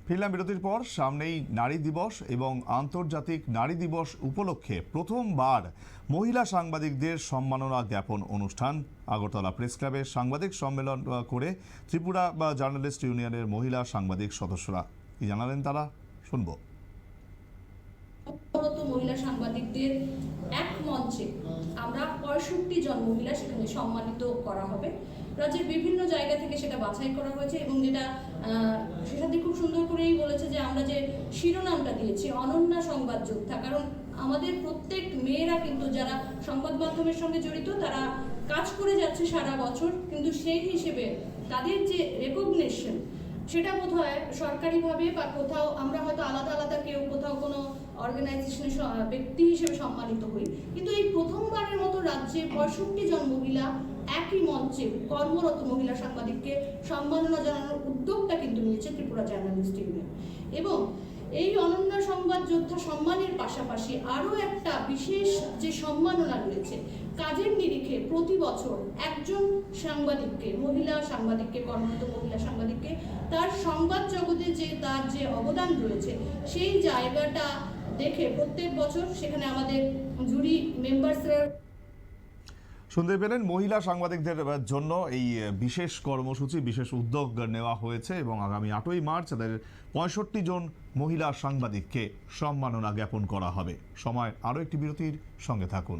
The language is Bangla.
ফিরলাম বিরতির পর। সামনেই নারী দিবস এবং আন্তর্জাতিক নারী দিবস উপলক্ষে প্রথমবার মহিলা সাংবাদিকদের সম্মাননা জ্ঞাপন অনুষ্ঠান আগরতলা প্রেস ক্লাবে সাংবাদিক সম্মেলন করে ত্রিপুরা জার্নালিস্ট ইউনিয়নের মহিলা সাংবাদিক সদস্যরা কি জানালেন তারা শুনবো। মহিলা সাংবাদিকদের এক মঞ্চে আমরা 65 জন মহিলা সেখানে সম্মানিত করা হবে। রাজ্যের বিভিন্ন জায়গা থেকে সেটা বাছাই করা হয়েছে এবং যেটা সেটাতে খুব সুন্দর করেই বলেছে যে আমরা যে শিরোনামটা দিয়েছি অনন্যা সংবাদ যোদ্ধা, কারণ আমাদের প্রত্যেক মেয়েরা কিন্তু যারা সংবাদ মাধ্যমের সঙ্গে জড়িত তারা কাজ করে যাচ্ছে সারা বছর, কিন্তু সেই হিসেবে তাদের যে রেকগনিশন সেটা বোধহয় সরকারিভাবে বা কোথাও আমরা হয়তো আলাদা আলাদা কেউ কোথাও কোনো অর্গানাইজেশনের ব্যক্তি হিসেবে সম্মানিত হই, কিন্তু এই প্রথমবারের মতো রাজ্যে 65 জন মহিলা একই মঞ্চে কর্মরত মহিলা সাংবাদিককে সম্মাননা জানানোর উদ্যোগটা কিন্তু নিয়েছে ত্রিপুরা জার্নালিস্ট ইউনিয়ন। এবং এই অনন্যা সংবাদ যোদ্ধা সম্মানের পাশাপাশি আরও একটা বিশেষ যে সম্মাননা রয়েছে, কাজের নিরিখে প্রতি বছর একজন সাংবাদিককে কর্মরত মহিলা সাংবাদিককে তার সংবাদ জগতে তার যে অবদান রয়েছে সেই জায়গাটা দেখে প্রত্যেক বছর সেখানে আমাদের জুরি মেম্বার্সরা শুনতে পেলেন। মহিলা সাংবাদিকদের জন্য এই বিশেষ কর্মসূচি, বিশেষ উদ্যোগ নেওয়া হয়েছে এবং আগামী 8ই মার্চ তাদের 65 জন মহিলা সাংবাদিককে সম্মাননা জ্ঞাপন করা হবে। সময় আরও একটি বিরতির, সঙ্গে থাকুন।